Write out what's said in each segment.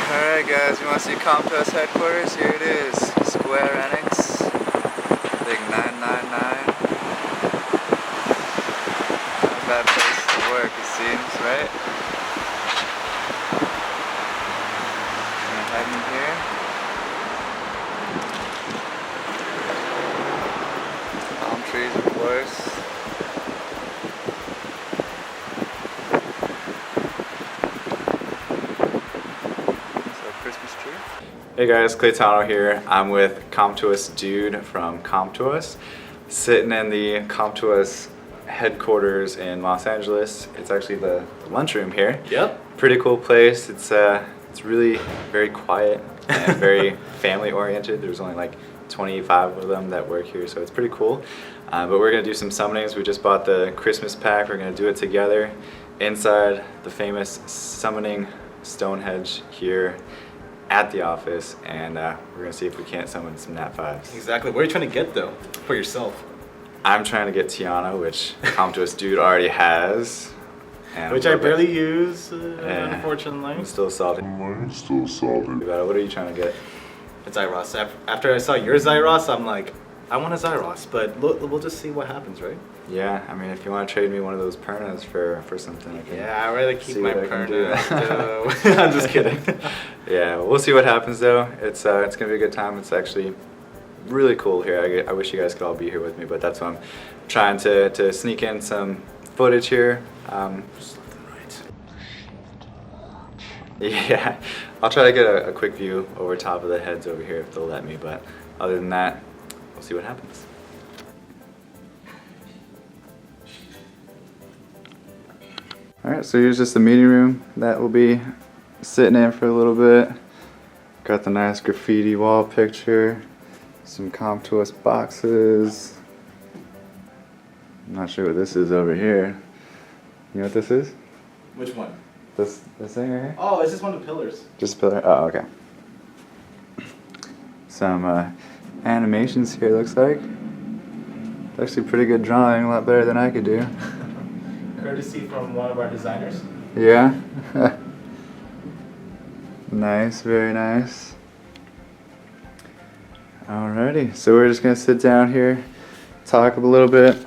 Alright guys, you want to see Com2Us headquarters? Here it is. Square Enix. Big 999. Not a bad place to work, it seems, right? Heading here. Palm trees, of course. Hey guys, Claytano here. I'm with Com2Us dude from Com2Us, sitting in the Com2Us headquarters in Los Angeles. It's actually the lunchroom here. Yep. Pretty cool place. It's really very quiet and very family oriented. There's only like 25 of them that work here, so it's pretty cool. But we're gonna do some summonings. We just bought the Christmas pack. We're gonna do it together inside the famous summoning Stonehenge here at the office, and we're gonna see if we can't summon some Nat 5s. Exactly. What are you trying to get though for yourself? I'm trying to get Tiana, which Com2Us dude already has, and which I barely use, unfortunately. I'm still salty. What are you trying to get? It's Zyros. After I saw your Zyros, I'm like, I want a Zyros, but we'll just see what happens, right? Yeah, I mean, if you want to trade me one of those Pernas for something, I can. Yeah, I'd rather keep my Perna. I'm just kidding. Yeah, we'll see what happens though. It's gonna be a good time. It's actually really cool here. I wish you guys could all be here with me, but that's why I'm trying to sneak in some footage here. Just left and right. Yeah, I'll try to get a quick view over top of the heads over here if they'll let me, but other than that, we'll see what happens. Alright, so here's just the meeting room that we'll be sitting in for a little bit. Got the nice graffiti wall picture, some Com2Us boxes. I'm not sure what this is over here. You know what this is? Which one? This thing right here? Oh, it's just one of the pillars. Just a pillar? Oh, okay. Some animations here, looks like. It's actually pretty good drawing, a lot better than I could do. Courtesy from one of our designers. Yeah. Nice, very nice. Alrighty, so we're just gonna sit down here, talk a little bit,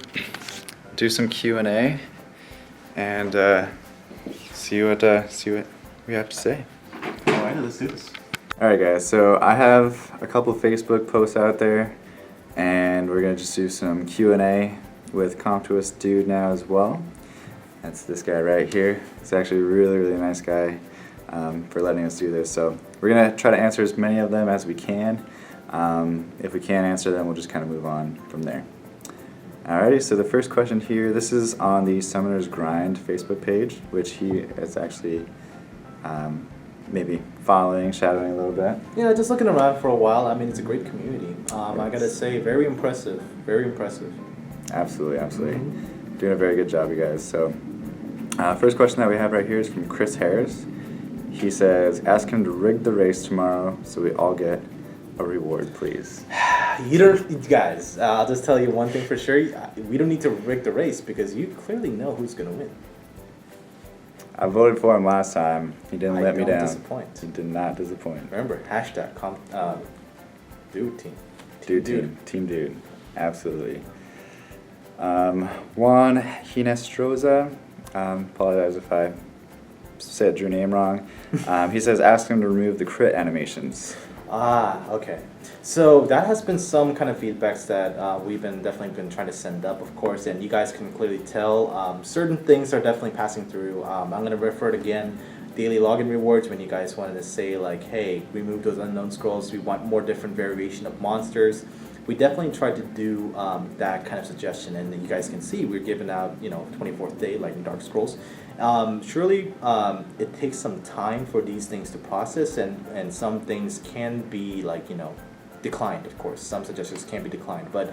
do some Q&A, and see what we have to say. Alright, let's do this. Alright guys, so I have a couple Facebook posts out there, and we're gonna just do some Q&A with Com2Us dude now as well. That's this guy right here. He's actually a really nice guy for letting us do this. So we're gonna try to answer as many of them as we can. If we can't answer them, we'll just kind of move on from there. Alrighty, so the first question here, this is on the Summoner's Grind Facebook page, which he is actually maybe following, shadowing a little bit. Yeah, just looking around for a while. I mean, it's a great community. I gotta say, very impressive. Very impressive. Absolutely. Doing a very good job, you guys. So, first question that we have right here is from Chris Harris. He says, ask him to rig the race tomorrow so we all get a reward, please. You don't, guys, I'll just tell you one thing for sure. We don't need to rig the race because you clearly know who's going to win. I voted for him last time. He didn't let me down. Disappoint. He did not disappoint. Remember, hashtag dude team. Team dude. Absolutely. Juan Hinestroza, apologize if I said your name wrong. He says, ask him to remove the crit animations. Okay. So that has been some kind of feedbacks that we've definitely been trying to send up, of course, and you guys can clearly tell certain things are definitely passing through. I'm going to refer it again. Daily login rewards, when you guys wanted to say like, hey, remove those unknown scrolls, we want more different variation of monsters. We definitely tried to do that kind of suggestion, and you guys can see we're giving out, 24th day, like in Dark Scrolls. Surely it takes some time for these things to process, and some things can be declined, of course. Some suggestions can be declined, but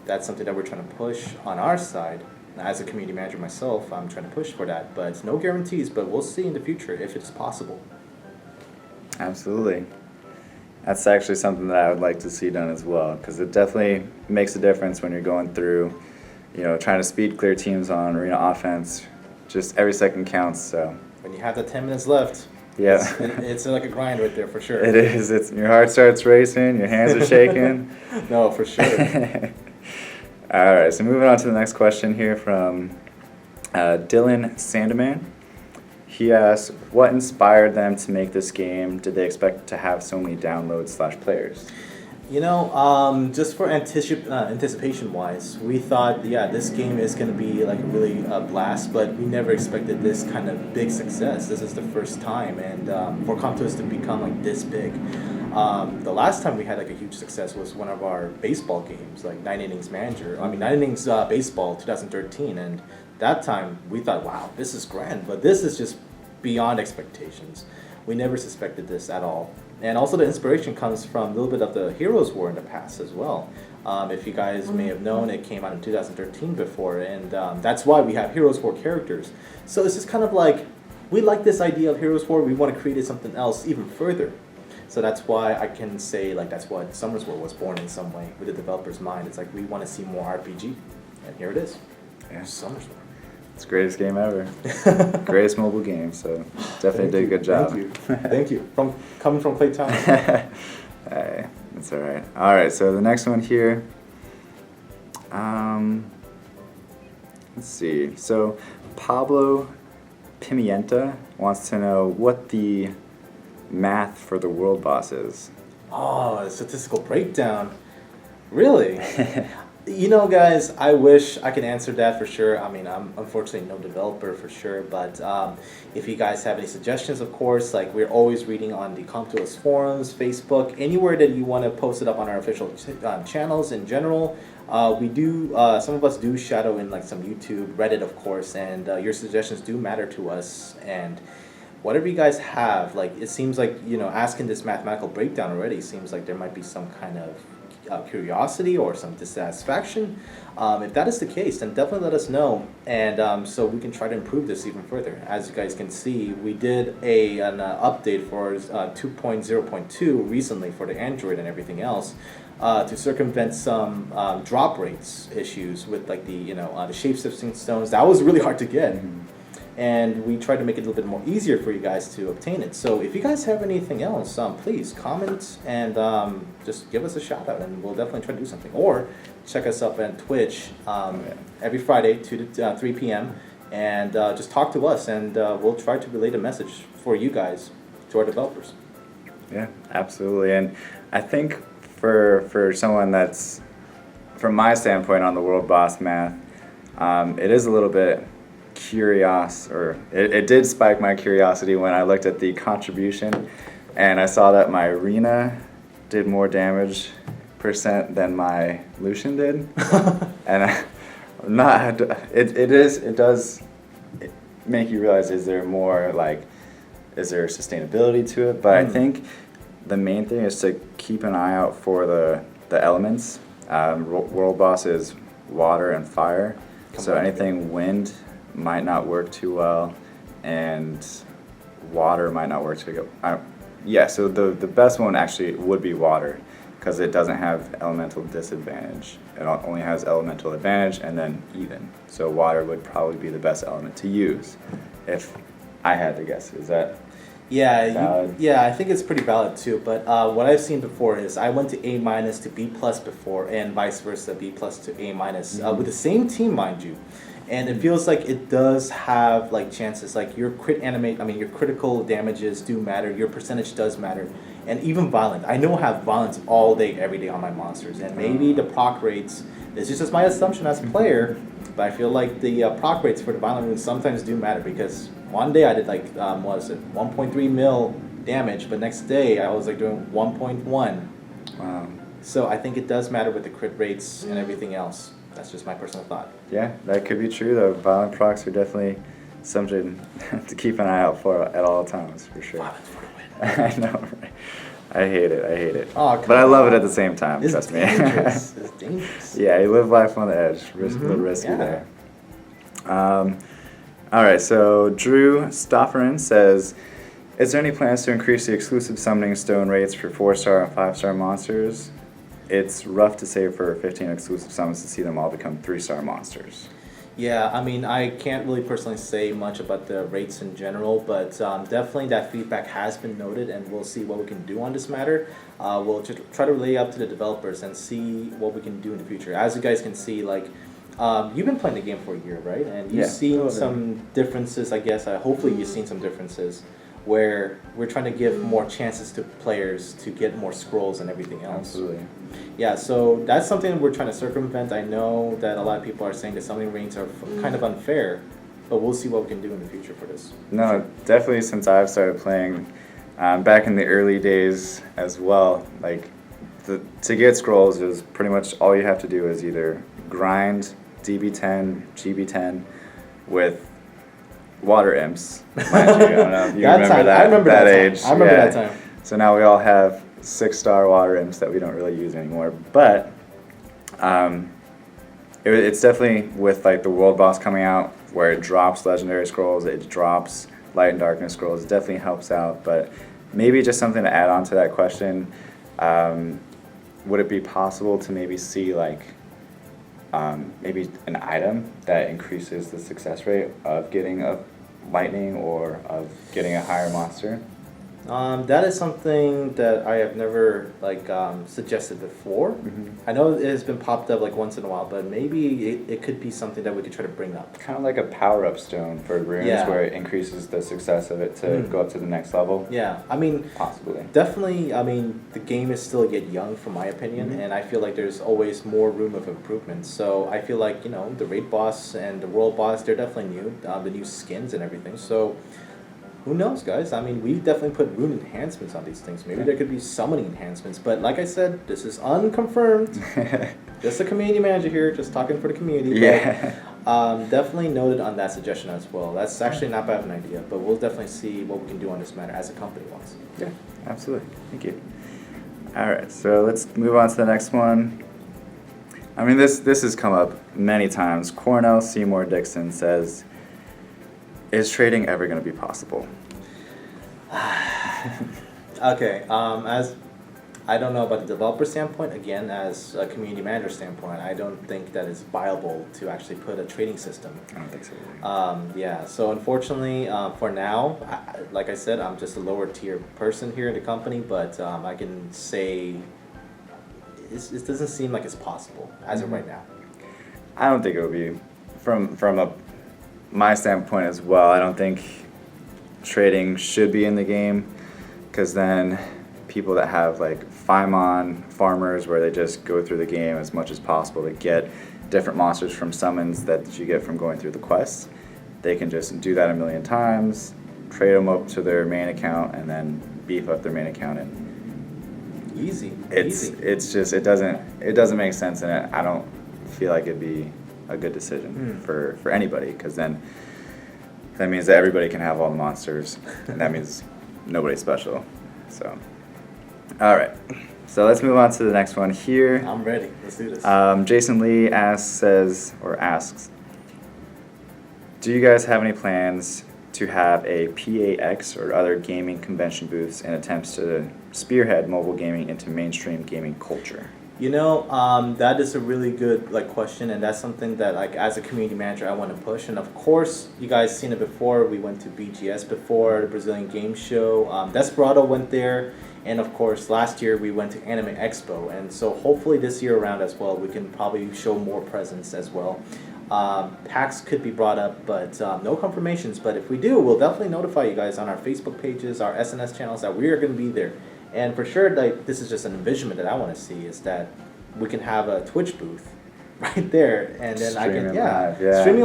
that's something that we're trying to push on our side. As a community manager myself, I'm trying to push for that, but no guarantees, but we'll see in the future if it's possible. Absolutely. That's actually something that I would like to see done as well, because it definitely makes a difference when you're going through, trying to speed clear teams on arena offense. Just every second counts, so. When you have the 10 minutes left, Yeah. It's like a grind right there for sure. It is. It's your heart starts racing, your hands are shaking. No, for sure. All right, so moving on to the next question here from Dylan Sandeman. He asks, what inspired them to make this game? Did they expect to have so many downloads/players? You know, just for anticipation-wise, we thought, yeah, this game is going to be like a really blast, but we never expected this kind of big success. This is the first time, and for Com2Us to become like this big. The last time we had like a huge success was one of our baseball games, like 9 Innings Baseball 2013, and that time we thought, wow, this is grand, but this is just beyond expectations. We never suspected this at all. And also the inspiration comes from a little bit of the Heroes War in the past as well. If you guys may have known, it came out in 2013 before, and that's why we have Heroes War characters. So it's just kind of like, we like this idea of Heroes War, we want to create something else even further. So that's why I can say, like, that's why Summer's War was born in some way with the developer's mind. It's like, we want to see more RPG, and here it is. Yeah. Summer's War. It's the greatest game ever. Greatest mobile game, so definitely did a good job. Thank you. Thank you. Coming from Claytano. Hey, that's all right. All right, so the next one here. Let's see. So Pablo Pimienta wants to know what the math for the world boss is. Oh, a statistical breakdown. Really? You know, guys, I wish I could answer that for sure. I mean, I'm unfortunately no developer for sure, but if you guys have any suggestions, of course, like we're always reading on the Com2Us forums, Facebook, anywhere that you want to post it up on our official channels in general. We do, some of us do shadow in like some YouTube, Reddit, of course, and your suggestions do matter to us. And whatever you guys have, like it seems like, you know, asking this mathematical breakdown already seems like there might be some kind of curiosity or some dissatisfaction. If that is the case, then definitely let us know, and so we can try to improve this even further. As you guys can see, we did an update for 2.0.2 recently for the Android and everything else to circumvent some drop rates issues with like the shape-shifting stones. That was really hard to get. And we tried to make it a little bit more easier for you guys to obtain it. So if you guys have anything else, please comment and just give us a shout out, and we'll definitely try to do something. Or check us up on Twitch every Friday, 2 to 3 p.m. and just talk to us, and we'll try to relay the message for you guys to our developers. Yeah, absolutely. And I think for someone that's, from my standpoint on the world boss math, it is a little bit curious, or it did spike my curiosity when I looked at the contribution and I saw that my Rena did more damage percent than my Lucian did. And it does make you realize, is there sustainability to it? But I think the main thing is to keep an eye out for the elements. World boss is water and fire, so anything wind might not work too well, and water might not work too good. Yeah, so the best one actually would be water, because it doesn't have elemental disadvantage. It only has elemental advantage and then even. So water would probably be the best element to use, if I had to guess. Is that valid? Yeah, I think it's pretty valid too. But what I've seen before is I went to A- to B+ before, and vice versa, B+ to A- with the same team, mind you. And it feels like it does have like chances, like your your critical damages do matter, your percentage does matter, and even violent. I know I have violence all day, every day on my monsters, and maybe the proc rates, this is just my assumption as a player, but I feel like the proc rates for the violent wounds sometimes do matter, because one day I did like, 1.3 mil damage, but next day I was like doing 1.1. Wow. So I think it does matter with the crit rates and everything else. That's just my personal thought. Yeah, that could be true though. Violent procs are definitely something to keep an eye out for at all times, for sure. Violence for the win. I know, right? I hate it. Oh, but I love it at the same time, trust me. It's dangerous. Yeah, you live life on the edge. A little risky there. All right, so Drew Stofferin says, is there any plans to increase the exclusive summoning stone rates for 4-star and 5-star monsters? It's rough to say for 15 exclusive summons to see them all become 3-star monsters. Yeah, I mean, I can't really personally say much about the rates in general, but definitely that feedback has been noted, and we'll see what we can do on this matter. We'll just try to relay up to the developers and see what we can do in the future. As you guys can see, like, you've been playing the game for a year, right? And you've Yeah, seen totally. some differences, I guess. Hopefully, you've seen some differences where we're trying to give more chances to players to get more scrolls and everything else. Absolutely. Yeah, so that's something we're trying to circumvent. I know that a lot of people are saying the summoning rings are kind of unfair, but we'll see what we can do in the future for this. No, definitely since I've started playing, back in the early days as well, like, to get scrolls is pretty much all you have to do is either grind DB10, GB10 with water imps. Mind you, I don't know if you That remember time, that, I remember that time. age. I remember yeah. that time. So now we all have 6-star water imps that we don't really use anymore. But it's definitely with like the world boss coming out where it drops legendary scrolls, it drops light and darkness scrolls. It definitely helps out. But maybe just something to add on to that question. Would it be possible to maybe see like maybe an item that increases the success rate of getting a lightning or of getting a higher monster? That is something that I have never suggested before. I know it has been popped up like once in a while, but maybe it could be something that we could try to bring up. Kind of like a power-up stone for runes, Yeah. where it increases the success of it to go up to the next level. Yeah, I mean, Possibly. definitely. I mean, the game is still yet young, from my opinion, and I feel like there's always more room of improvement. So I feel like the raid boss and the world boss, they're definitely new. The new skins and everything. So. Who knows, guys? I mean, we've definitely put rune enhancements on these things. Maybe there could be summoning enhancements. But like I said, this is unconfirmed. Just a community manager here, just talking for the community. Yeah. But, definitely noted on that suggestion as well. That's actually not bad of an idea. But we'll definitely see what we can do on this matter as a company wants. Yeah, absolutely. Thank you. All right, so let's move on to the next one. I mean, this has come up many times. Cornell Seymour Dixon says, is trading ever going to be possible? Okay, as I don't know about the developer standpoint, again, as a community manager standpoint, I don't think that it's viable to actually put a trading system. I don't think so. Yeah, so unfortunately, for now, like I said, I'm just a lower tier person here in the company, but I can say it doesn't seem like it's possible as of right now. I don't think it would be, from my standpoint as well, I don't think trading should be in the game, because then people that have like Faimon farmers where they just go through the game as much as possible to get different monsters from summons that you get from going through the quests, they can just do that a million times, trade them up to their main account, and then beef up their main account. And Easy. it's just it doesn't make sense, and I don't feel like it'd be a good decision for anybody, because then that means that everybody can have all the monsters, and that means nobody's special. So, all right. So let's move on to the next one here. I'm ready. Let's do this. Jason Lee asks, do you guys have any plans to have a PAX or other gaming convention booths in attempts to spearhead mobile gaming into mainstream gaming culture? That is a really good question, and that's something that as a community manager I want to push. And of course, you guys seen it before. We went to BGS before, the Brazilian Game Show. Desperado went there, and of course last year we went to Anime Expo. And so hopefully this year around as well, we can probably show more presence as well. PAX could be brought up, but no confirmations. But if we do, we'll definitely notify you guys on our Facebook pages, our SNS channels, that we are going to be there. And for sure, this is just an envisionment that I want to see, is that we can have a Twitch booth right there, and then streaming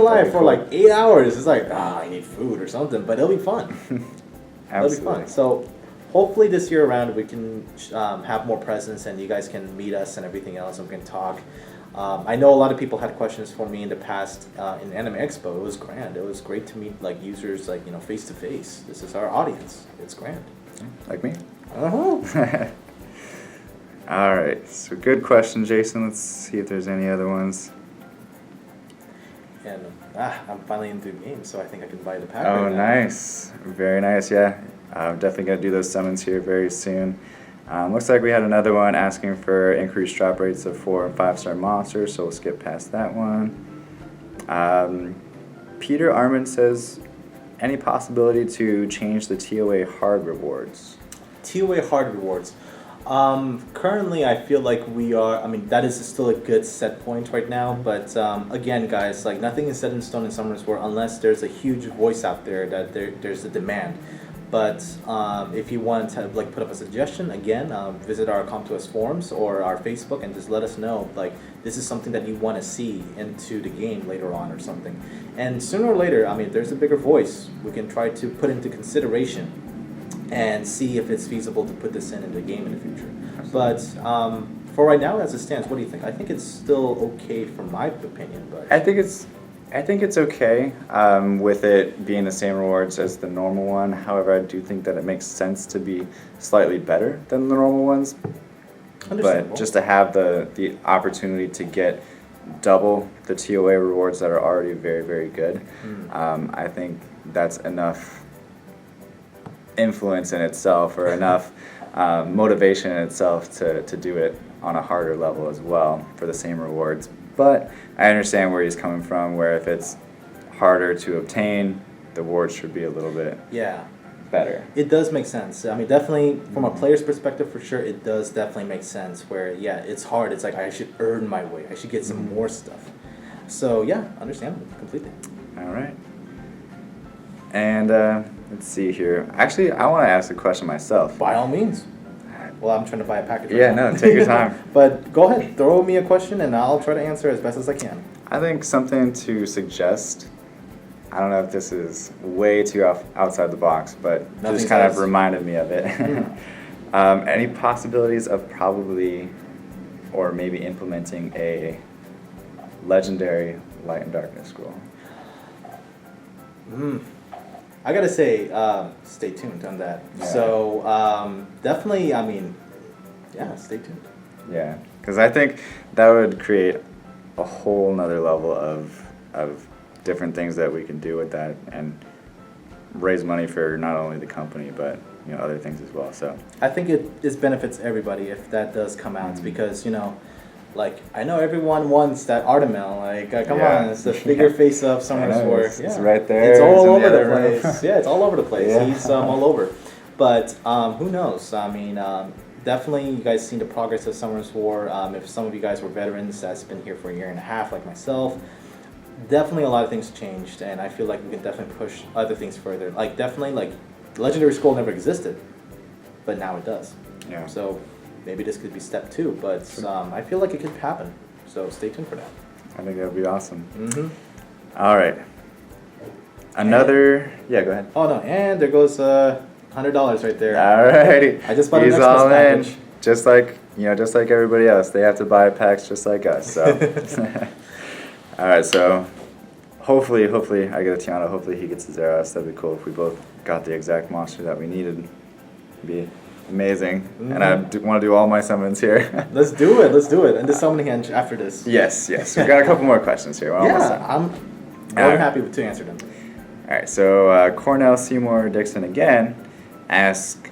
live for cool. 8 hours. It's like, I need food or something, but it'll be fun. It'll be fun. So hopefully this year around we can have more presence, and you guys can meet us and everything else, and we can talk. I know a lot of people had questions for me in the past in Anime Expo. It was grand. It was great to meet users face to face. This is our audience. It's grand. Like me? Uh-huh. All right, so good question, Jason. Let's see if there's any other ones. And I'm finally into the game, so I think I can buy the pack. Oh, right now. nice. Very nice, yeah. I'm definitely going to do those summons here very soon. Looks like we had another one asking for increased drop rates of 4- and 5-star monsters, so we'll skip past that one. Peter Armin says, any possibility to change the TOA hard rewards? TOA hard rewards. Currently, I feel like we are. I mean, that is still a good set point right now. But again, guys, like nothing is set in stone in Summoners War unless there's a huge voice out there that there's a demand. But if you want to like put up a suggestion, again, visit our Com2Us forums or our Facebook and just let us know like this is something that you want to see into the game later on or something. And sooner or later, I mean, if there's a bigger voice, we can try to put into consideration and see if it's feasible to put this in the game in the future. But for right now, as it stands, what do you think? I think it's still okay from my opinion, but I think it's okay with it being the same rewards as the normal one. However, I do think that it makes sense to be slightly better than the normal ones. But just to have the opportunity to get double the TOA rewards that are already very, very good, I think that's enough influence in itself or enough motivation in itself to do it on a harder level as well for the same rewards. But I understand where he's coming from, where if it's harder to obtain, the rewards should be a little bit better. It does make sense. I mean, definitely from a player's perspective, for sure, it does definitely make sense where, yeah, it's hard. It's like I should earn my way. I should get some more stuff. So, yeah, understandable completely. All right. And let's see here. Actually, I want to ask a question myself. By all means. Well, I'm trying to buy a package. Yeah, no, take your time. But go ahead, throw me a question and I'll try to answer as best as I can. I think something to suggest. I don't know if this is way too outside the box, but just kind of reminded me of it. Any possibilities of probably, or maybe implementing a legendary Light and Darkness scroll? I gotta say, stay tuned on that. Yeah. So definitely, I mean, yeah, stay tuned. Yeah, because I think that would create a whole nother level of different things that we can do with that and raise money for not only the company but other things as well. So I think it benefits everybody if that does come out because like I know everyone wants that Artemel. Like come on, it's the figure face of Summoners War. It's right there. It's all over the place. Yeah, it's all over the place. Yeah. He's all over. But who knows? I mean, definitely you guys seen the progress of Summoners War. If some of you guys were veterans that's been here for a year and a half, like myself. Definitely a lot of things changed, and I feel like we can definitely push other things further. Like definitely, like Legendary Scroll never existed, but now it does. Yeah. So maybe this could be step 2, but I feel like it could happen. So stay tuned for that. I think that would be awesome. All right. Another. Yeah, go ahead. Oh no, and there goes $100 right there. Alrighty. I just bought an Xmas all package. In. Just like just like everybody else, they have to buy packs just like us. So. All right, so hopefully I get a Tiana. Hopefully he gets the Zeros. That'd be cool if we both got the exact monster that we needed. It'd be amazing. And I want to do all my summons here. Let's do it. And the summoning henge after this. Yes. We got a couple more questions here. We're almost done. I'm more than happy to answer them. All right, so Cornell Seymour Dixon again asks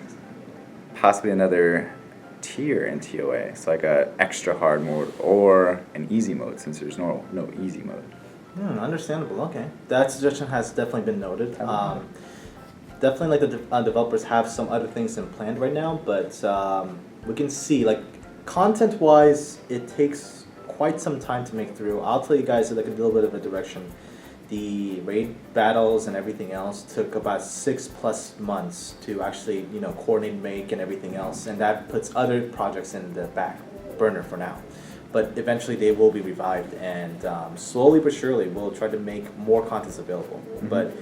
possibly another tier in TOA. It's like a extra hard mode or an easy mode since there's no easy mode. Understandable. Okay, that suggestion has definitely been noted. Definitely, like the developers have some other things in planned right now, but we can see like content-wise, it takes quite some time to make through. I'll tell you guys like a little bit of a direction. The raid battles and everything else took about 6+ months to actually, coordinate, make, and everything else, and that puts other projects in the back burner for now. But eventually they will be revived, and slowly but surely we'll try to make more contents available. But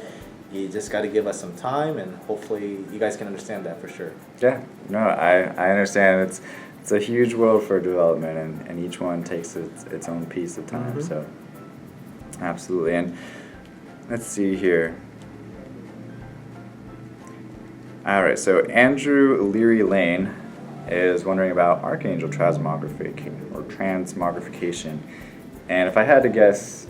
you just got to give us some time, and hopefully you guys can understand that for sure. Yeah, no, I understand. It's a huge world for development, and each one takes its own piece of time. So. Absolutely, and let's see here. All right, so Andrew Leary Lane is wondering about Archangel transmogrification, and if I had to guess,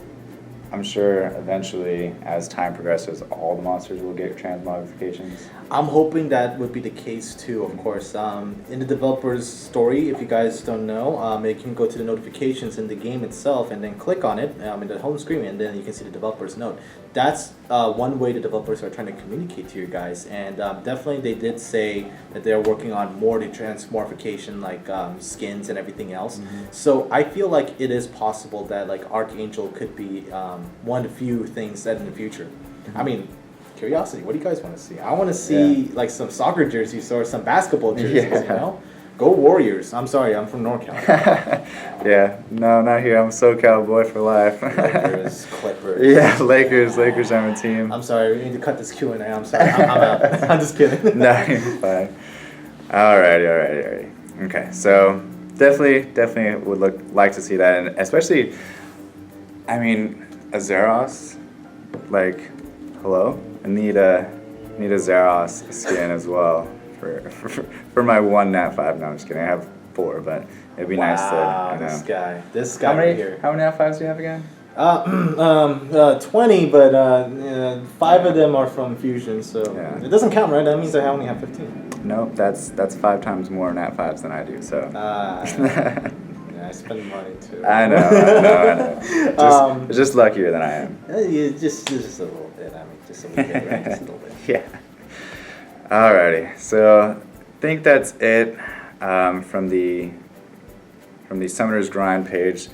I'm sure eventually, as time progresses, all the monsters will get transmogrifications. I'm hoping that would be the case too, of course. In the developer's story, if you guys don't know, you can go to the notifications in the game itself and then click on it in the home screen, and then you can see the developer's note. That's one way the developers are trying to communicate to you guys, and definitely they did say that they're working on more the transmogrification, like skins and everything else. So I feel like it is possible that like Archangel could be one of the few things that in the future. I mean, curiosity, what do you guys want to see? I want to see like some soccer jerseys or some basketball jerseys, you know? Go Warriors. I'm sorry, I'm from NorCal. Yeah, no, not here. I'm SoCal boy for life. Lakers, Clippers. Yeah, Lakers are my team. I'm sorry, we need to cut this Q&A. I'm sorry, I'm out. I'm just kidding. No, you're fine. Alrighty. Okay, so definitely would like to see that, and especially, I mean, a Zeros, like, hello? I need a Zeros skin as well for my one Nat 5. No, I'm just kidding. I have 4, but it'd be nice to. This guy right here. How many Nat 5s do you have again? 20, but 5 of them are from Fusion, so it doesn't count, right? That means I only have 15. Nope, that's 5 times more Nat 5s than I do. So. Yeah, I spend money too. I know. Just luckier than I am. Just a little bit. I mean, just a little bit, right? Just a little bit. Yeah. Alrighty, so I think that's it from the Summoner's Grind page.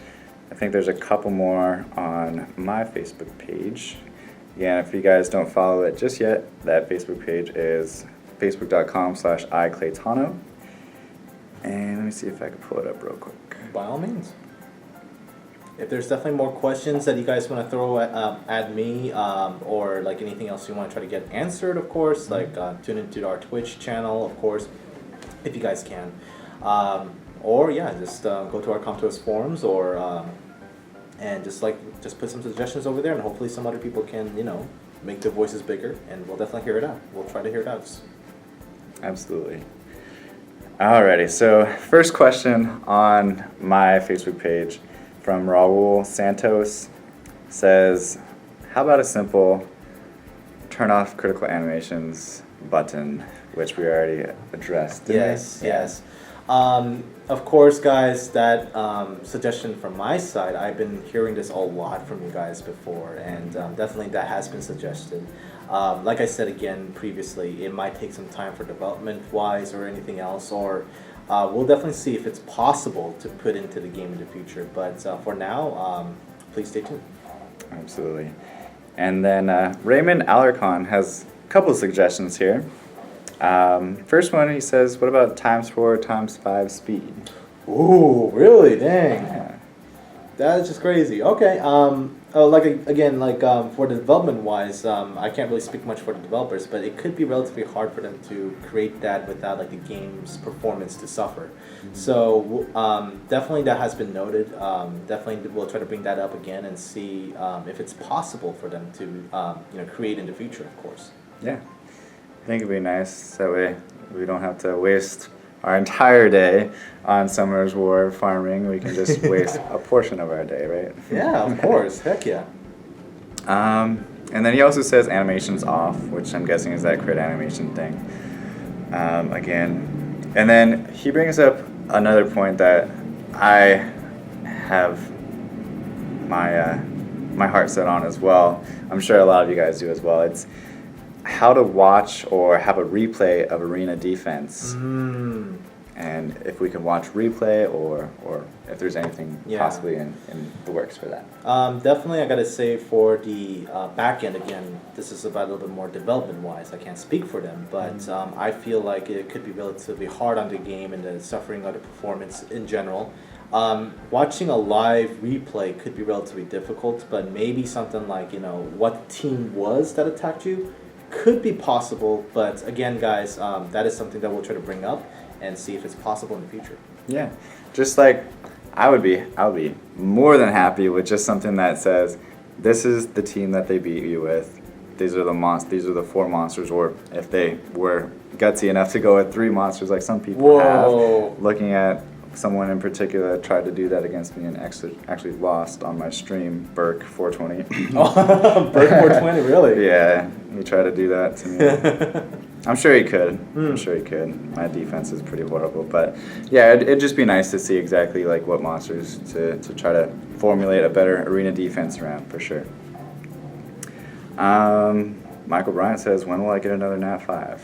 I think there's a couple more on my Facebook page. Again, if you guys don't follow it just yet, that Facebook page is facebook.com/iClaytano. And let me see if I can pull it up real quick. By all means. If there's definitely more questions that you guys want to throw at me, or like anything else you want to try to get answered, of course, like tune into our Twitch channel, of course, if you guys can. Or yeah, just go to our Com2Us forums, or and just put some suggestions over there, and hopefully some other people can, you know, make their voices bigger, and we'll definitely hear it out. We'll try to hear it out. Absolutely. Alrighty, so first question on my Facebook page from Raul Santos says, how about a simple turn off critical animations button, which we already addressed? Yes. Of course, guys, that suggestion from my side, I've been hearing this a lot from you guys before, and definitely that has been suggested. Like I said again previously, it might take some time for development-wise or anything else, or we'll definitely see if it's possible to put into the game in the future. But for now, please stay tuned. Absolutely. And then Raymond Alarcon has a couple of suggestions here. First one, he says, what about ×4, ×5 speed? Ooh, really? Dang. Yeah. That's just crazy. Okay. For the development wise, I can't really speak much for the developers, but it could be relatively hard for them to create that without like the game's performance to suffer. So definitely that has been noted. Definitely we'll try to bring that up again and see if it's possible for them to create in the future, of course. Yeah, I think it'd be nice. That way we don't have to waste our entire day on Summer's War farming. We can just waste a portion of our day, right? Yeah, of course. Heck yeah. And then he also says animations off, which I'm guessing is that crit animation thing. Again. And then he brings up another point that I have my heart set on as well. I'm sure a lot of you guys do as well. It's how to watch or have a replay of arena defense. And if we can watch replay or if there's anything possibly in the works for that. Definitely, I gotta say for the back end, again, this is about a little bit more development wise. I can't speak for them, but I feel like it could be relatively hard on the game and the suffering of the performance in general. Watching a live replay could be relatively difficult, but maybe something like, what team was that attacked you could be possible. But again, guys, that is something that we'll try to bring up and see if it's possible in the future. Yeah, just like I would be more than happy with just something that says, this is the team that they beat you with. These are the 4 monsters, or if they were gutsy enough to go with 3 monsters like some people have, looking at someone in particular tried to do that against me and actually lost on my stream, Burke 420. Oh, Burke 420, really? Yeah, he tried to do that to me. I'm sure he could. I'm sure he could. My defense is pretty horrible, but yeah, it'd just be nice to see exactly like what monsters to try to formulate a better arena defense around for sure. Michael Bryant says, "When will I get another Nat 5?"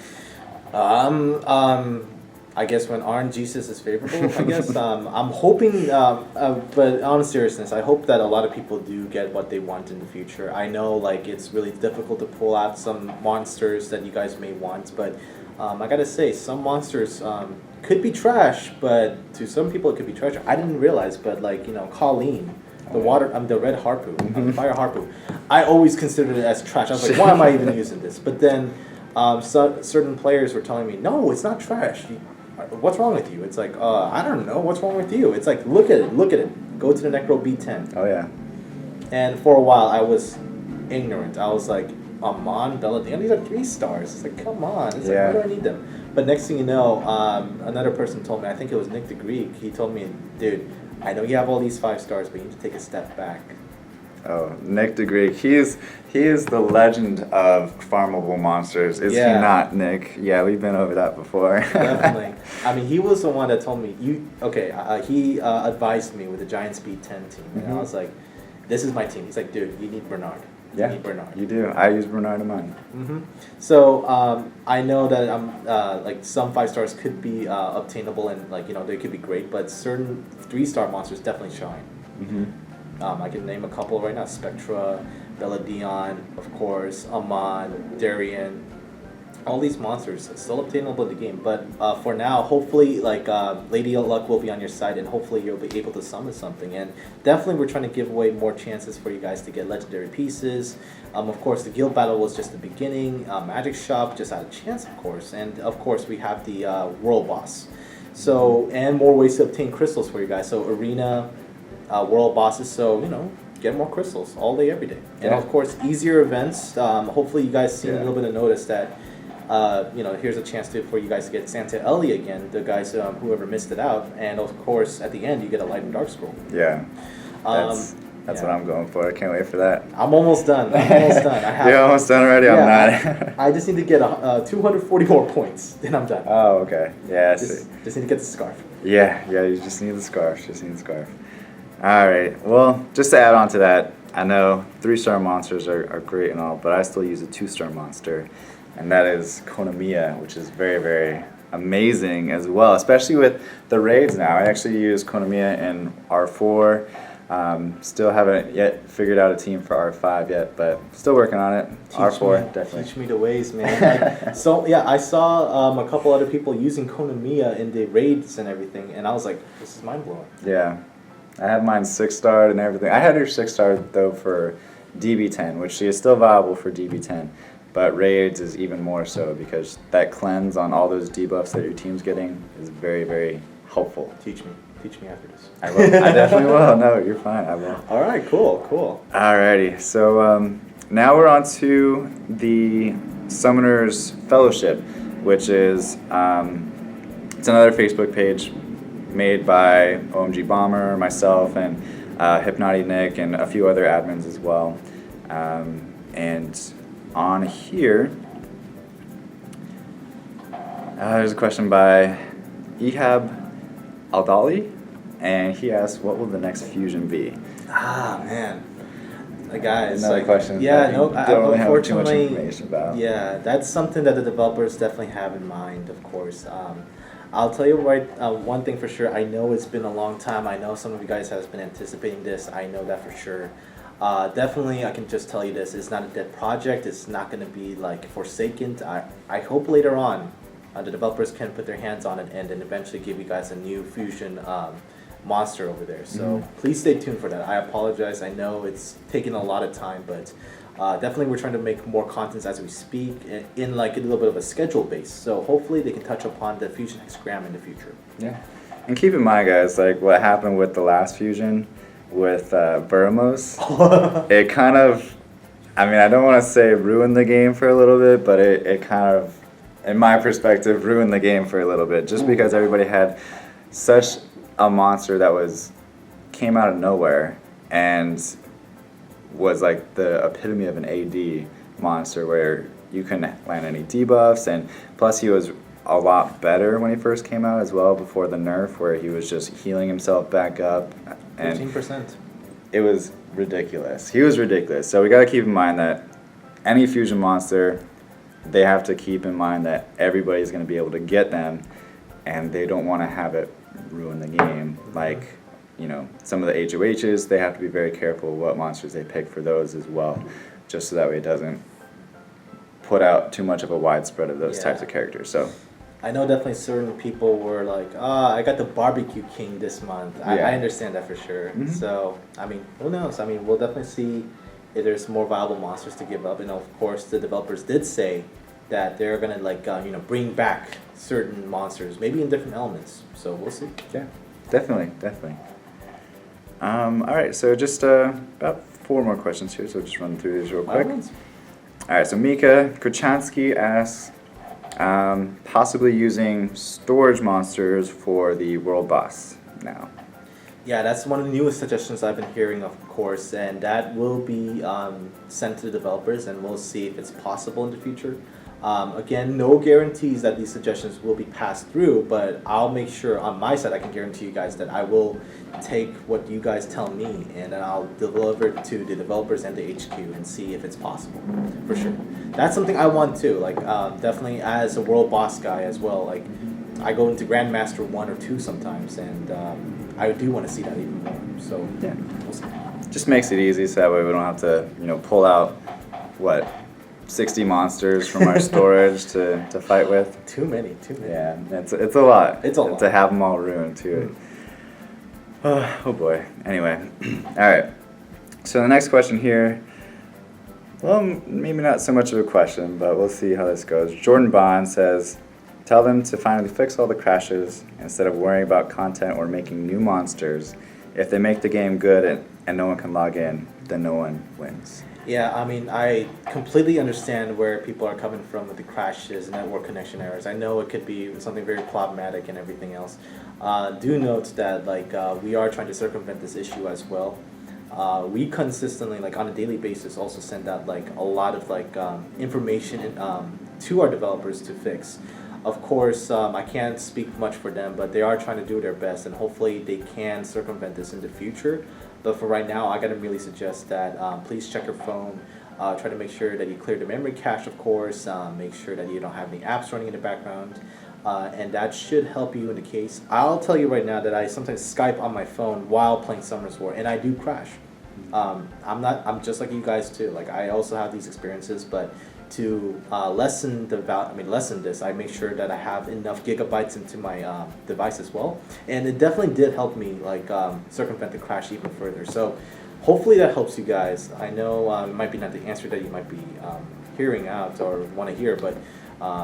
I guess when RNGesus is favorable, I guess. I'm hoping, but on seriousness, I hope that a lot of people do get what they want in the future. I know, like, it's really difficult to pull out some monsters that you guys may want, but I gotta say, some monsters could be trash, but to some people it could be treasure. I didn't realize, but like, you know, Colleen, the the red harpoo, fire harpoo, I always considered it as trash. I was like, why am I even using this? But then certain players were telling me, no, it's not trash. What's wrong with you? It's like, I don't know. What's wrong with you? It's like, look at it. Go to the Necro B10. Oh, yeah. And for a while, I was ignorant. I was like, Amon, Belladonna, these are 3 stars. It's like, come on. It's like, why do I need them? But next thing you know, another person told me, I think it was Nick the Greek, he told me, dude, I know you have all these 5 stars, but you need to take a step back. Oh, Nick the Greek. He is the legend of farmable monsters. Is he not, Nick? Yeah, we've been over that before. Definitely. I mean, he was the one that told me, he advised me with the Giant Speed 10 team. And I was like, this is my team. He's like, dude, you need Bernard. You need Bernard. You do. I use Bernard in mine. So I know that like some 5 stars could be obtainable and like, you know, they could be great, but certain 3-star monsters definitely shine. I can name a couple right now: Spectra, Belladonna, of course, Amon, Darien. All these monsters still obtainable in the game, but for now, hopefully, like Lady Luck will be on your side, and hopefully you'll be able to summon something. And definitely, we're trying to give away more chances for you guys to get legendary pieces. Of course, the guild battle was just the beginning. Magic Shop just had a chance, of course, and of course, we have the world boss. So, and more ways to obtain crystals for you guys. So, arena, world bosses. So, you know, get more crystals all day, every day. And of course, easier events. Hopefully, you guys see a little bit of notice that. You know, here's a chance for you guys to get Santa Ellie again, the guys whoever missed it out, and of course at the end you get a Light and Dark Scroll. Yeah, that's what I'm going for. I can't wait for that. I'm almost done. You're almost done already? I'm not. I just need to get 240 more points, then I'm done. Oh, okay. Yeah, I see. Just need to get the scarf. Yeah, you just need the scarf. All right. Well, just to add on to that, I know 3-star monsters are great and all, but I still use a 2-star monster. And that is Com2Us, which is very, very amazing as well, especially with the raids now. I actually use Com2Us in R4. Still haven't yet figured out a team for R5 yet, but still working on it. R4, definitely. Teach me the ways, man. Like, so, yeah, I saw a couple other people using Com2Us in the raids and everything, and I was like, this is mind-blowing. Yeah. I have mine 6-starred and everything. I had her 6-starred, though, for DB10, which she is still viable for DB10. But raids is even more so because that cleanse on all those debuffs that your team's getting is very, very helpful. Teach me after this. I will. I definitely will. No, you're fine. I will. All right, cool. Alrighty, so now we're on to the Summoners Fellowship, which is it's another Facebook page made by OMG Bomber, myself, and Hypnotic Nick, and a few other admins as well, and on here, there's a question by Ehab Aldali, and he asks, what will the next fusion be? Ah, man. Guys, another question. Yeah, no, don't really have too much unfortunately, information about. Yeah, that's something that the developers definitely have in mind, of course. I'll tell you one thing for sure. I know it's been a long time. I know some of you guys have been anticipating this. I know that for sure. Definitely, I can just tell you this. It's not a dead project. It's not going to be like forsaken. I hope later on the developers can put their hands on it and then eventually give you guys a new fusion monster over there. So please stay tuned for that. I apologize. I know it's taking a lot of time, but definitely we're trying to make more contents as we speak in like a little bit of a schedule base. So hopefully they can touch upon the fusion hexagram in the future. Yeah. And keep in mind, guys, like what happened with the last fusion with Buramos, it kind of, I mean, I don't want to say ruined the game for a little bit, but it kind of, in my perspective, ruined the game for a little bit, just because everybody had such a monster that came out of nowhere and was like the epitome of an AD monster where you couldn't land any debuffs, and plus he was a lot better when he first came out as well before the nerf where he was just healing himself back up. And 15%. it was ridiculous. He was ridiculous. So we got to keep in mind that any fusion monster, they have to keep in mind that everybody's going to be able to get them, and they don't want to have it ruin the game. Like, you know, some of the HOHs, they have to be very careful what monsters they pick for those as well, just so that way it doesn't put out too much of a widespread of those types of characters. So I know definitely certain people were like, I got the Barbecue King this month. I understand that for sure. Mm-hmm. So, I mean, who knows? I mean, we'll definitely see if there's more viable monsters to give up. And of course, the developers did say that they're going to, like, bring back certain monsters, maybe in different elements. So, we'll see. yeah, definitely. All right, so just about 4 more questions here, so just run through these real quick. All right, so Mika Kuchansky asks, possibly using storage monsters for the world boss now. Yeah, that's one of the newest suggestions I've been hearing, of course, and that will be sent to the developers, and we'll see if it's possible in the future. Again, no guarantees that these suggestions will be passed through, but I'll make sure on my side I can guarantee you guys that I will take what you guys tell me and then I'll deliver it to the developers and the HQ and see if it's possible, for sure. That's something I want too, like definitely as a world boss guy as well. Like I go into Grandmaster 1 or 2 sometimes, and I do want to see that even more. So Yeah. we'll see. Just makes it easy so that way we don't have to, pull out, 60 monsters from our storage to fight with. Too many. Yeah, it's a lot. It's a lot. To have them all ruined too. Oh boy. Anyway, all right. So the next question here, well, maybe not so much of a question, but we'll see how this goes. Jordan Bond says, tell them to finally fix all the crashes instead of worrying about content or making new monsters. If they make the game good and no one can log in, then no one wins. Yeah, I mean, I completely understand where people are coming from with the crashes and network connection errors. I know it could be something very problematic and everything else. Do note that we are trying to circumvent this issue as well. We consistently, on a daily basis, also send out a lot of information to our developers to fix. Of course, I can't speak much for them, but they are trying to do their best, and hopefully they can circumvent this in the future. But for right now, I gotta really suggest that please check your phone. Try to make sure that you clear the memory cache, of course. Make sure that you don't have any apps running in the background. And that should help you in the case. I'll tell you right now that I sometimes Skype on my phone while playing Summoners War, and I do crash. I'm just like you guys too. I also have these experiences, but to lessen this, I make sure that I have enough gigabytes into my device as well, and it definitely did help me circumvent the crash even further. So hopefully that helps you guys. I know it might be not the answer that you might be hearing out or want to hear, but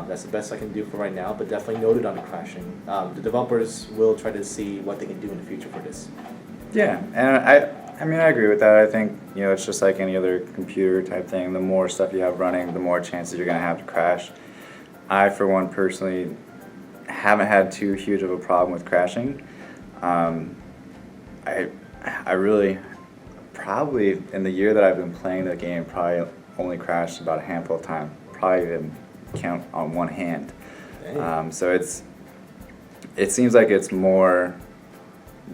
that's the best I can do for right now. But definitely noted on the crashing. The developers will try to see what they can do in the future for this. Yeah, and I agree with that. I think, it's just like any other computer type thing. The more stuff you have running, the more chances you're going to have to crash. I, for one, personally haven't had too huge of a problem with crashing. I really, probably in the year that I've been playing the game, probably only crashed about a handful of times. Probably even count on one hand. So it seems like it's more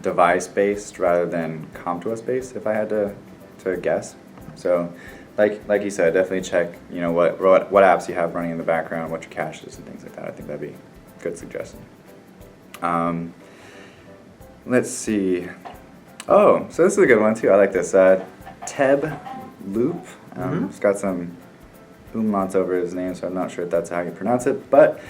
device-based rather than Com2Us based, if I had to guess. So, like you said, definitely check, what apps you have running in the background, what your cache is, and things like that. I think that'd be a good suggestion. Let's see. Oh, so this is a good one too. I like this. Teb Loop. He's got some umlauts over his name, so I'm not sure if that's how you pronounce it, but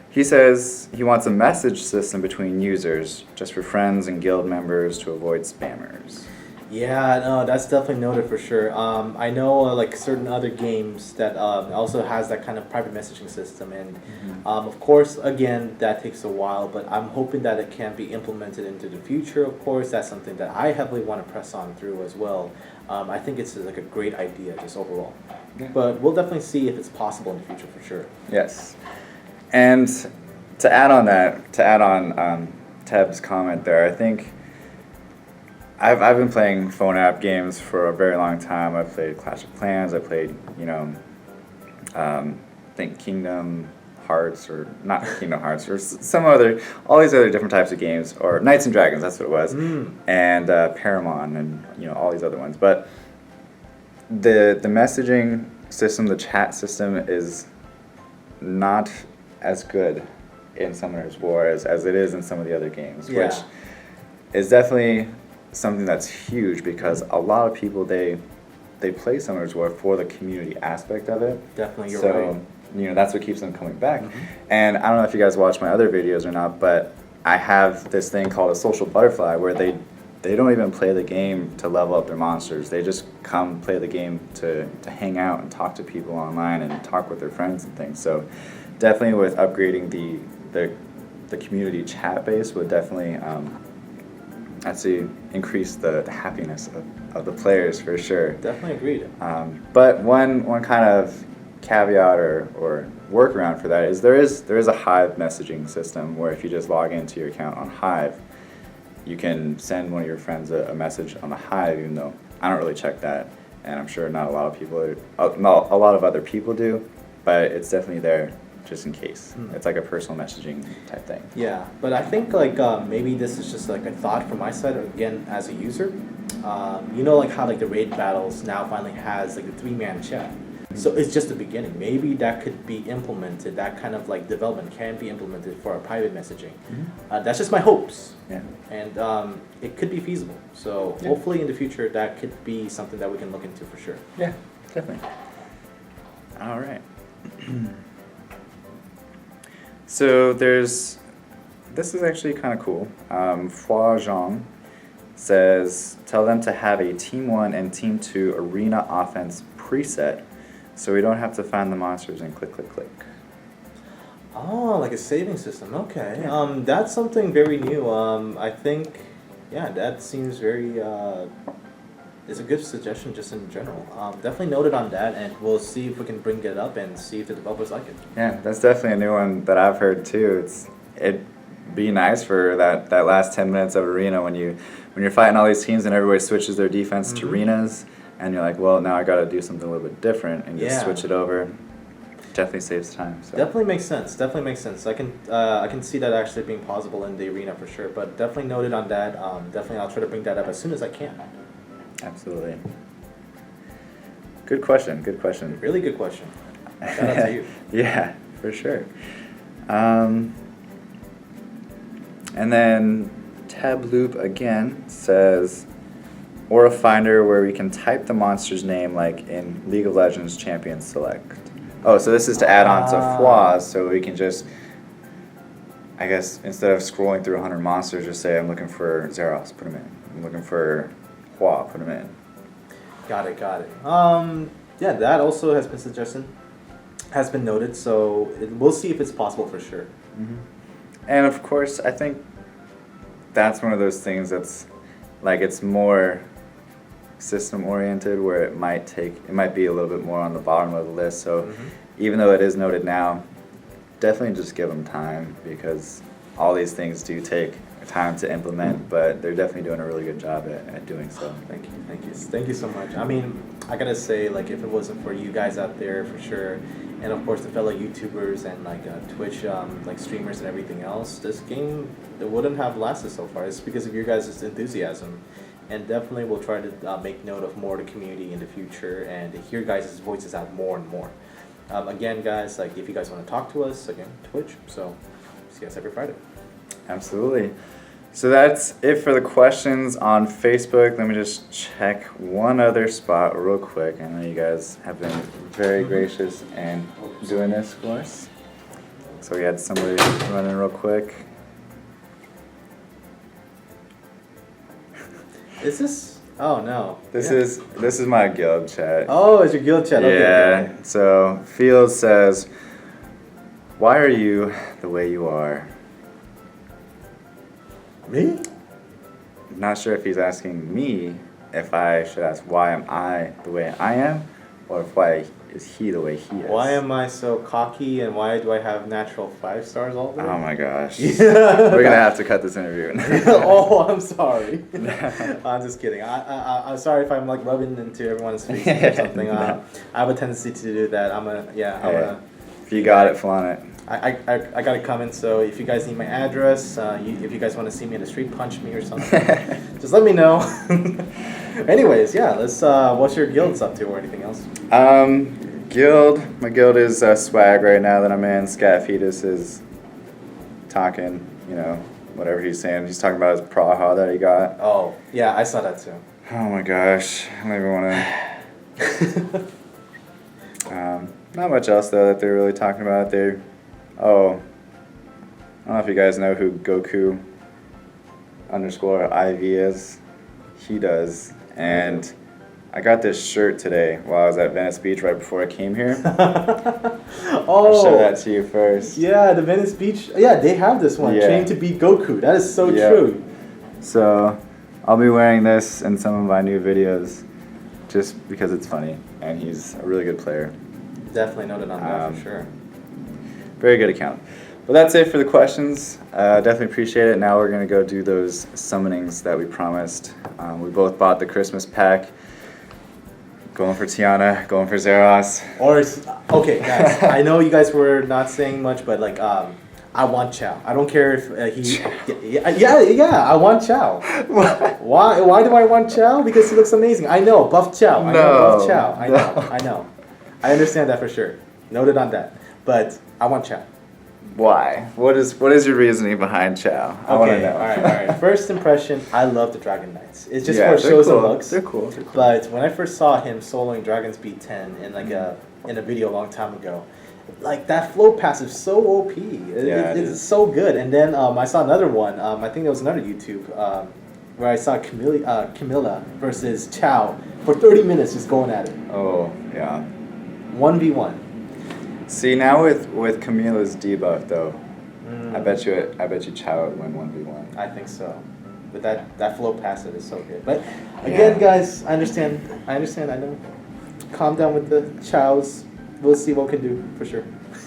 he says he wants a message system between users, just for friends and guild members to avoid spammers. Yeah, no, that's definitely noted for sure. I know certain other games that also has that kind of private messaging system, and of course, again, that takes a while, but I'm hoping that it can be implemented into the future. Of course, that's something that I heavily want to press on through as well. I think it's a great idea just overall. Yeah. But we'll definitely see if it's possible in the future for sure. Yes. And to add on Teb's comment there. I think I've been playing phone app games for a very long time. I've played Clash of Clans. I played, I think Kingdom Hearts, or not Kingdom Hearts, or some other, all these other different types of games, or Knights and Dragons, that's what it was, and Paramount, and all these other ones. But the messaging system, the chat system, is not as good in Summoner's War as it is in some of the other games, which is definitely something that's huge, because a lot of people, they play Summoner's War for the community aspect of it. Definitely, you're right. That's what keeps them coming back. And I don't know if you guys watch my other videos or not, but I have this thing called a social butterfly, where they don't even play the game to level up their monsters. They just come play the game to hang out and talk to people online and talk with their friends and things. So definitely with upgrading the community chat base would definitely I'd say increase the happiness of the players, for sure. Definitely agreed. But one kind of caveat or workaround for that is there is a Hive messaging system, where if you just log into your account on Hive, you can send one of your friends a message on the Hive, even though I don't really check that, and I'm sure not a lot of people a lot of other people do, but it's definitely there just in case. It's like a personal messaging type thing. Yeah, but I think maybe this is just like a thought from my side, again, as a user. Like how the raid battles now finally has like the 3-man chat. So it's just the beginning. Maybe that could be implemented. That kind of development can be implemented for our private messaging. That's just my hopes. Yeah. And it could be feasible. So hopefully in the future that could be something that we can look into for sure. Yeah, definitely. All right. So this is actually kind of cool. Hua Zhang says, tell them to have a Team 1 and Team 2 arena offense preset, so we don't have to find the monsters and click, click, click. Oh, like a saving system. Okay. Yeah. That's something very new. I think, that seems very, it's a good suggestion just in general. Definitely noted on that, and we'll see if we can bring it up and see if the developers like it. Yeah, that's definitely a new one that I've heard too. It'd be nice for that last 10 minutes of arena when you're fighting all these teams and everybody switches their defense to arenas, and you're like, well, now I got to do something a little bit different and just switch it over. Definitely saves time. So. Definitely makes sense. I can see that actually being possible in the arena for sure. But definitely noted on that. Definitely, I'll try to bring that up as soon as I can. Absolutely. Good question. Really good question. Shout out to you. Yeah, for sure. And then Tab Loop again says, or a finder where we can type the monster's name like in League of Legends Champion Select. Oh, so this is to add on to Hua, so we can just, I guess, instead of scrolling through 100 monsters, just say I'm looking for Zeros, put him in. I'm looking for Hua, put him in. Got it. That also has been suggested, has been noted, so we'll see if it's possible for sure. And of course, I think that's one of those things that's like, it's more system oriented, where it might be a little bit more on the bottom of the list. So even though it is noted now, definitely just give them time, because all these things do take time to implement, but they're definitely doing a really good job at doing so. Thank you so much. I mean, I gotta say, if it wasn't for you guys out there, for sure, and of course the fellow YouTubers and Twitch streamers and everything else, this game wouldn't have lasted so far. It's because of your guys' enthusiasm, and definitely we'll try to make note of more of the community in the future and hear guys' voices out more and more. Again, guys, if you guys want to talk to us, again, Twitch. So see you guys every Friday. Absolutely. So that's it for the questions on Facebook. Let me just check one other spot real quick. I know you guys have been very gracious and doing this for us. So we had somebody running real quick. Is this? Oh no. This is my guild chat. Oh, it's your guild chat. Yeah. Okay. So Fields says, "Why are you the way you are?" Me? I'm not sure if he's asking me if I should ask why am I the way I am, or is he the way he is. Why am I so cocky and why do I have natural 5 stars all day? Oh my gosh. We're gonna have to cut this interview. Oh, I'm sorry. I'm just kidding. I'm sorry if I'm like rubbing into everyone's face or something. I have a tendency to do that. If you got it, flaunt it. I got it coming, so if you guys need my address, if you guys want to see me in the street, punch me or something, just let me know. Anyways, yeah, let's, what's your guild's up to or anything else? My guild is Swag right now that I'm in. Scat Fetus is talking, you know, whatever he's saying. He's talking about his Praha that he got. Oh, yeah, I saw that too. Oh my gosh, I don't even want to... not much else though that they're really talking about. I don't know if you guys know who Goku_IV is. He does. And I got this shirt today while I was at Venice Beach right before I came here. I'll show that to you first. Yeah, the Venice Beach. Yeah, they have this one. Yeah. Train to beat Goku. That is so true. So I'll be wearing this in some of my new videos just because it's funny and he's a really good player. Definitely noted on that for sure. Very good account. But that's it for the questions. Definitely appreciate it. Now we're going to go do those summonings that we promised. We both bought the Christmas pack. Going for Tiana, going for Zeros. Okay, guys, I know you guys were not saying much, but like, I want Chow. I don't care if I want Chow. Why do I want Chow? Because he looks amazing. I know, buff Chow. I know, buff Chow. I know. I understand that for sure. Noted on that. But I want Chow. Why? What is your reasoning behind Chow? I want to know. All right. First impression, I love the Dragon Knights. It's just for shows and looks. They're cool. But when I first saw him soloing Dragon's Beat 10 in like in a video a long time ago, like that flow pass is so OP. It's so good. And then I saw another one. I think there was another YouTube where I saw Camilla versus Chow for 30 minutes just going at it. Oh yeah. 1v1. See, now with Camila's debuff though, I bet you Chow would win 1v1. I think so. But that flow passive is so good. But again, guys, I understand. I know. Calm down with the Chows. We'll see what we can do for sure.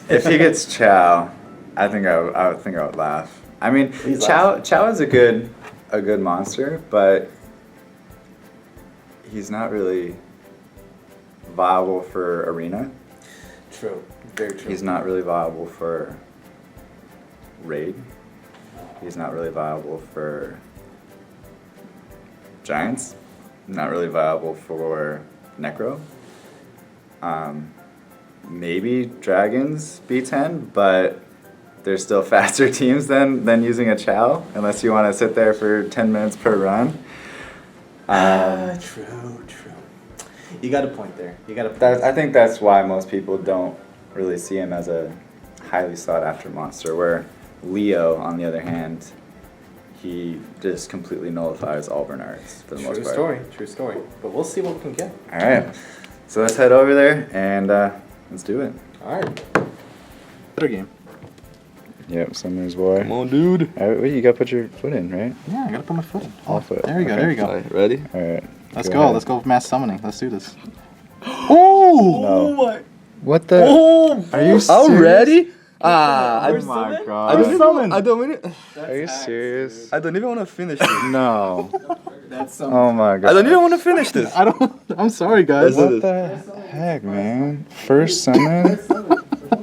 If he gets Chow, I think I would laugh. I mean, Chow is a good monster, but he's not really viable for arena. True. Very true. He's not really viable for raid. He's not really viable for giants. Not really viable for necro. Maybe dragons B10, but there's still faster teams than using a Chow, unless you want to sit there for 10 minutes per run. True. You got a point there. I think that's why most people don't really see him as a highly sought after monster, where Leo, on the other hand, he just completely nullifies all Bernards for the most part. True story. But we'll see what we can get. Alright, so let's head over there and let's do it. Alright. Better game. Yep, Summoner's War. Come on, dude. Alright, wait, you gotta put your foot in, right? Yeah, I gotta put my foot in. All foot. There we go. Alright, ready? Alright. Let's go. Let's go with mass summoning. Let's do this. Oh my! What the? Oh! Are you serious? Already? Oh I my god. I don't even. Are you serious? I don't even want to finish this. No. That's Oh my god. I don't even want to finish this. I'm sorry, guys. Let's do What the heck, man? First summon?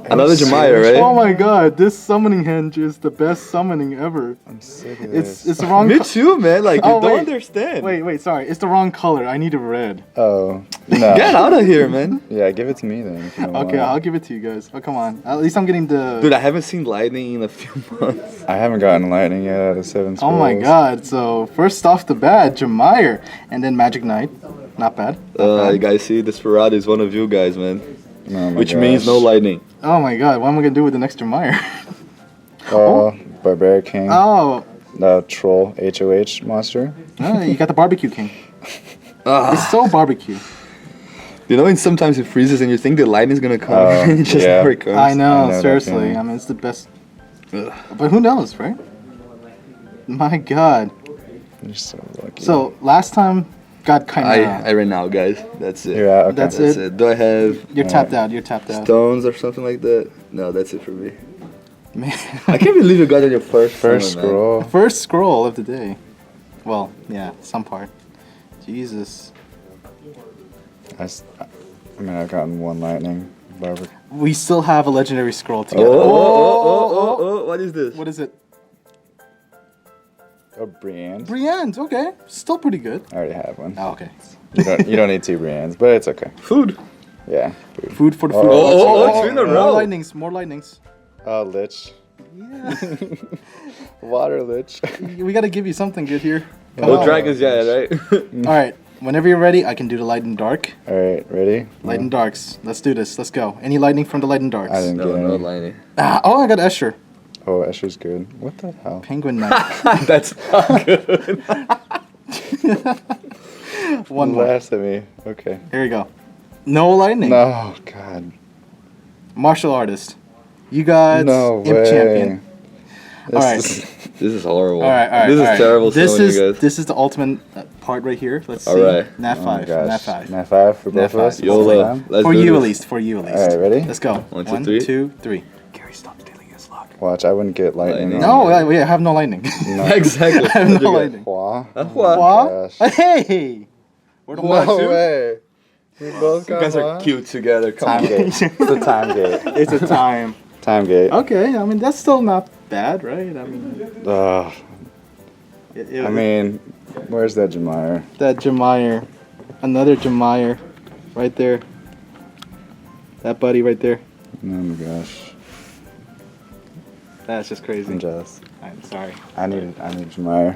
Another Jemaya, right? Oh my god, this summoning henge is the best summoning ever. I'm sick of this. It's the wrong Me too, man. Like, Oh, you don't wait. understand. Wait, sorry. It's the wrong color. I need a red. Oh. No. Get out of here, man. Yeah, give it to me then. If you don't Okay, want. I'll give it to you guys. Oh, come on. At least I'm getting the... Dude, I haven't seen lightning in a few months. I haven't gotten lightning yet out of 7 scrolls. Oh my god. So, first off the bat, Jemaya. And then Magic Knight. Not bad. You guys see, Desperado is one of you guys, man. Oh my Which means gosh. no lightning. Oh my god. What am I going to do with the next Jemaya? Barbaric King. Oh. The troll HOH monster. Oh, you got the Barbecue King. Ah. It's so barbecue. You know, and sometimes it freezes and you think the lightning's gonna come, Oh, and it just yeah. never comes. I know, that seriously. feeling. I mean, it's the best. But who knows, right? My god. You're so lucky. So, last time got kind I of. ran out, guys. That's it. You're out. Okay. That's That's it. it. Do I have You're tapped out. You're tapped out. stones or something like that? No, that's it for me. Man. I can't believe you got on your first First one, man. scroll. First scroll of the day. Well, yeah, some part. Jesus. I mean, I've gotten one lightning. Whatever. We still have a legendary scroll to Oh, get. oh, what is this? What is it? Oh, Brienne. Brienne's, okay. Still pretty good. I already have one. Oh, okay. You don't need 2 Briennes, but it's okay. Food. Yeah. Food for the food. Oh, 2 in a row. More lightnings, more lightnings. Lich. Yeah. Water Lich. We gotta give you something good here. Come No on. dragons yet, right? Alright, whenever you're ready, I can do the light and dark. Alright, ready? Light and darks. Let's do this. Let's go. Any lightning from the light and darks? I didn't No, get no any. lining. Oh, I got Escher. Oh, Escher's good. What the hell? Penguin Knight. That's not good. One more. Laughs at me. Okay. Here we go. No lightning. No, God. Martial artist. You got No Imp way. Champion. This Alright. is- This is horrible. Alright. This is terrible This summoning, is you guys. this is the ultimate part right here. Let's see. Alright. Nat oh my 5. gosh. Nat 5. Nat 5 for Nat both of us? 5. YOLO. Time? Let's For do you this. at least. For you at least. Alright, ready? Let's go. 1, 2, 1, 3. 2, 3. Gary, stop stealing his luck. Watch, I wouldn't get lightning. Lightning. on No, I have no lightning. No. Exactly. I have no lightning. Hua? What? Gosh. Hey! We're the No ones who- way. We both You got guys are Hua? cute together. Come Time on. gate. It's a time gate. It's a time. Time gate. Okay, I mean that's still not bad, right? I mean, Ugh. it, I mean, where's that Jamire? that Jamire, another Jamire, right there. That buddy right there. Oh my gosh. That's just crazy. I'm jealous. I'm sorry. I need Jamire.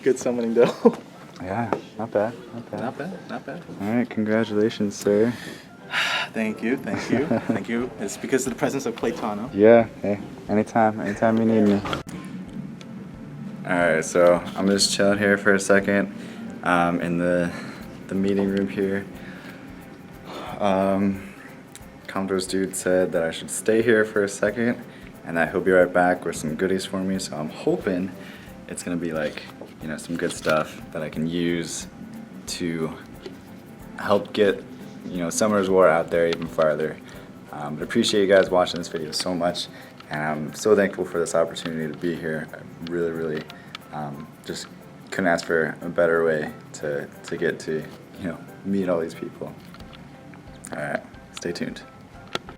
Good summoning though. Yeah, not bad. Not bad. Not bad. Not bad. Alright, congratulations, sir. Thank you. Thank you. Thank you. It's because of the presence of Claytano. Yeah, hey, anytime you need me. Alright, so I'm just chilling here for a second in the meeting room here. Com2Us dude said that I should stay here for a second and that he'll be right back with some goodies for me, so I'm hoping it's gonna be like, you know, some good stuff that I can use to help get, you know, Summer's War out there even farther. But appreciate you guys watching this video so much, and I'm so thankful for this opportunity to be here. I really just couldn't ask for a better way to get to, you know, meet all these people. All right, stay tuned.